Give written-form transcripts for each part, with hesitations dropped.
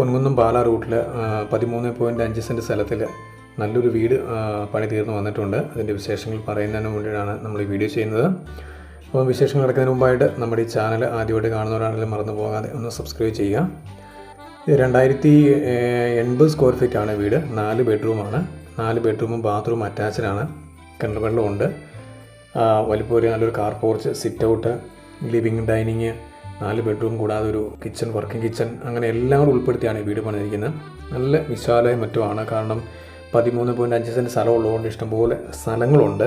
പൊൻകുന്നം പാലാ റൂട്ടിൽ 13.5 സെൻറ്റ് സ്ഥലത്തിൽ നല്ലൊരു വീട് പണി തീർന്നു വന്നിട്ടുണ്ട്. അതിൻ്റെ വിശേഷങ്ങൾ പറയുന്നതിന് വേണ്ടിയിട്ടാണ് നമ്മൾ ഈ വീഡിയോ ചെയ്യുന്നത്. അപ്പോൾ വിശേഷങ്ങൾ നടക്കുന്നതിന് മുമ്പായിട്ട് നമ്മുടെ ഈ ചാനൽ ആദ്യമായിട്ട് കാണുന്നവരാണെങ്കിലും മറന്നു പോകാതെ ഒന്ന് സബ്സ്ക്രൈബ് ചെയ്യുക. ഇത് 2080 സ്ക്വയർ ഫീറ്റാണ് വീട്. 4 ബെഡ്റൂമാണ്. 4 ബെഡ്റൂമും ബാത്റൂം അറ്റാച്ച്ഡാണ്. കിണർ വെള്ളമുണ്ട്. വലിപ്പമൊരു നല്ലൊരു car porch, sit out, living, dining, 4 bedroom കൂടാതെ ഒരു കിച്ചൺ, വർക്കിംഗ് കിച്ചൺ, അങ്ങനെ എല്ലാം കൂടെ ഉൾപ്പെടുത്തിയാണ് ഈ വീട് പണിതിരിക്കുന്നത്. നല്ല വിശാലയും മറ്റുമാണ്. കാരണം 13.5 സെൻറ്റ് സ്ഥലം ഉള്ളതുകൊണ്ട് ഇഷ്ടംപോലെ സ്ഥലങ്ങളുണ്ട്.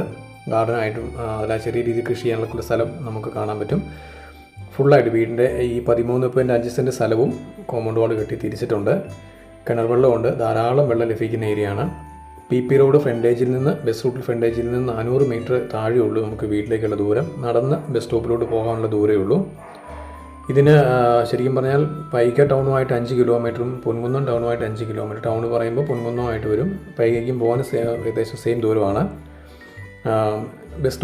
ഗാർഡനായിട്ടും അതിൽ ചെറിയ രീതിയിൽ കൃഷി ചെയ്യാനുള്ള സ്ഥലം നമുക്ക് കാണാൻ പറ്റും. ഫുള്ളായിട്ട് വീടിൻ്റെ ഈ 13.5 സെൻറ്റ് സ്ഥലവും കോമ്പൗണ്ട് വാൾ കെട്ടി തിരിച്ചിട്ടുണ്ട്. കിണർ വെള്ളമുണ്ട്. ധാരാളം വെള്ളം ലഭിക്കുന്ന ഏരിയയാണ്. PP റോഡ് ഫ്രണ്ടേജിൽ നിന്ന്, ബസ് റൂട്ടിൽ ഫ്രണ്ടേജിൽ നിന്ന് 400 മീറ്റർ താഴെയുള്ളൂ നമുക്ക് വീട്ടിലേക്കുള്ള ദൂരം. നടന്ന് ബസ് സ്റ്റോപ്പിലോട്ട് പോകാനുള്ള ദൂരമേ ഉള്ളൂ. ഇതിന് ശരിക്കും പറഞ്ഞാൽ പൈക്ക ടൗണുമായിട്ട് 5 കിലോമീറ്ററും പൊൻകുന്നം ടൗണുമായിട്ട് 5 കിലോമീറ്റർ. ടൗൺ പറയുമ്പോൾ പൊൻകുന്നമായിട്ട് വരും. പൈകയ്ക്കും പോകാൻ ഏകദേശം സെയിം ദൂരമാണ്. ബസ്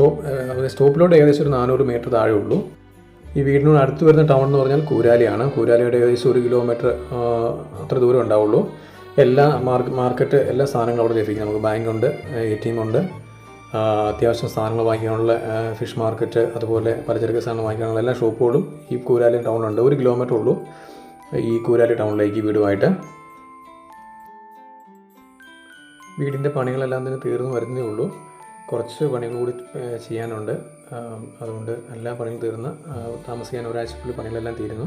സ്റ്റോപ്പിലോട്ട് ഏകദേശം ഒരു 400 മീറ്റർ താഴെ ഉള്ളൂ. ഈ വീടിനോട് അടുത്ത് വരുന്ന ടൗൺ എന്ന് പറഞ്ഞാൽ കൂരാലിയാണ്. കൂരാലിയുടെ ഏകദേശം 1 കിലോമീറ്റർ അത്ര ദൂരം ഉണ്ടാവുള്ളൂ. എല്ലാ മാർക്കറ്റ്, എല്ലാ സാധനങ്ങളും അവിടെ ലഭിക്കും. നമുക്ക് ബാങ്കുണ്ട്, ATM ഉണ്ട്, അത്യാവശ്യം സാധനങ്ങൾ വാങ്ങിക്കാനുള്ള ഫിഷ് മാർക്കറ്റ്, അതുപോലെ പലചരക്ക് സാധനങ്ങൾ വാങ്ങിക്കാനുള്ള എല്ലാ ഷോപ്പുകളും ഈ കൂരാലി ടൗണിലുണ്ട്. 1 കിലോമീറ്റർ ഉള്ളൂ ഈ കൂരാലി ടൗണിലേക്ക് വീടുമായിട്ട്. വീടിൻ്റെ പണികളെല്ലാം തന്നെ തീർന്നു വരുന്നേ ഉള്ളൂ. കുറച്ച് പണികൾ കൂടി ചെയ്യാനുണ്ട്. അതുകൊണ്ട് എല്ലാ പണിയും തീർന്ന് താമസിക്കാൻ ഒരാഴ്ചക്കുള്ളിൽ പണികളെല്ലാം തീരുന്നു.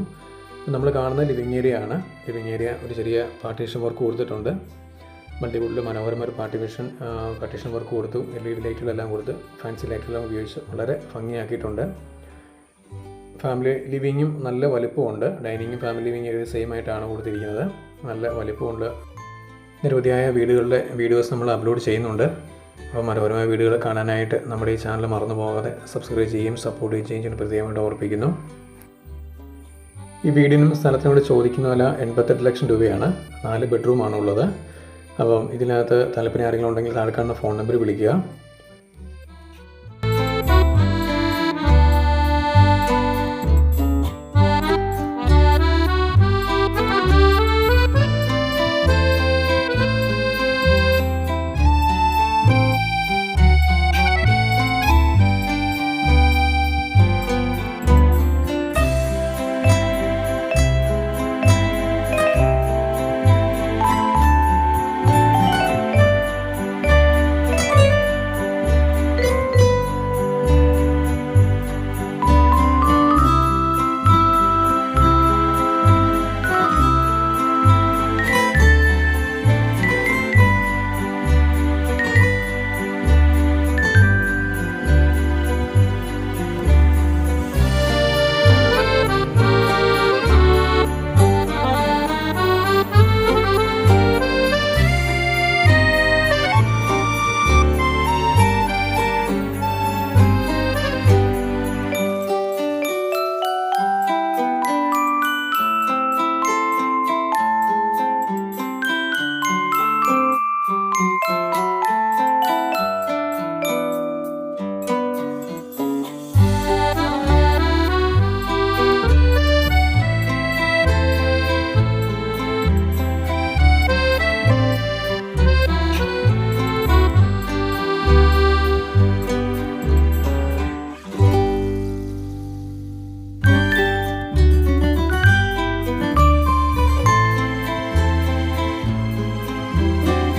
നമ്മൾ കാണുന്ന ലിവിങ് ഏരിയ ആണ്. ലിവിങ് ഏരിയ ഒരു ചെറിയ പാർട്ടീഷൻ വർക്ക് കൊടുത്തിട്ടുണ്ട്. മൾട്ടിവുഡിൽ മനോഹരമായ ഒരു പാർട്ടീഷൻ വർക്ക് കൊടുത്തു. LED ലൈറ്റുകളെല്ലാം കൊടുത്ത് ഫാൻസി ലൈറ്റുകളെല്ലാം ഉപയോഗിച്ച് വളരെ ഭംഗിയാക്കിയിട്ടുണ്ട്. ഫാമിലി ലിവിങ്ങും നല്ല വലിപ്പമുണ്ട്. ഡൈനിങ്ങും ഫാമിലി ലിവിങ് ഏരിയ സെയിം ആയിട്ടാണ് കൊടുത്തിരിക്കുന്നത്. നല്ല വലിപ്പമുണ്ട്. നിരവധിയായ വീടുകളുടെ വീഡിയോസ് നമ്മൾ അപ്ലോഡ് ചെയ്യുന്നുണ്ട്. അപ്പോൾ മനോഹരമായ വീഡിയോകൾ കാണാനായിട്ട് നമ്മുടെ ഈ ചാനൽ മറന്നു പോകാതെ സബ്സ്ക്രൈബ് ചെയ്യുകയും സപ്പോർട്ട് ചെയ്യുകയും പ്രത്യേകമായിട്ട് ഓർപ്പിക്കുന്നു. ഈ വീടിനും സ്ഥലത്തിനോട് ചോദിക്കുന്ന വില 88 ലക്ഷം രൂപയാണ്. 4 ബെഡ്റൂമാണ് ഉള്ളത്. അപ്പം ഇതിനകത്ത് താല്പര്യം ആരെങ്കിലും ഉണ്ടെങ്കിൽ താഴെ കാണുന്ന ഫോൺ നമ്പർ വിളിക്കുക.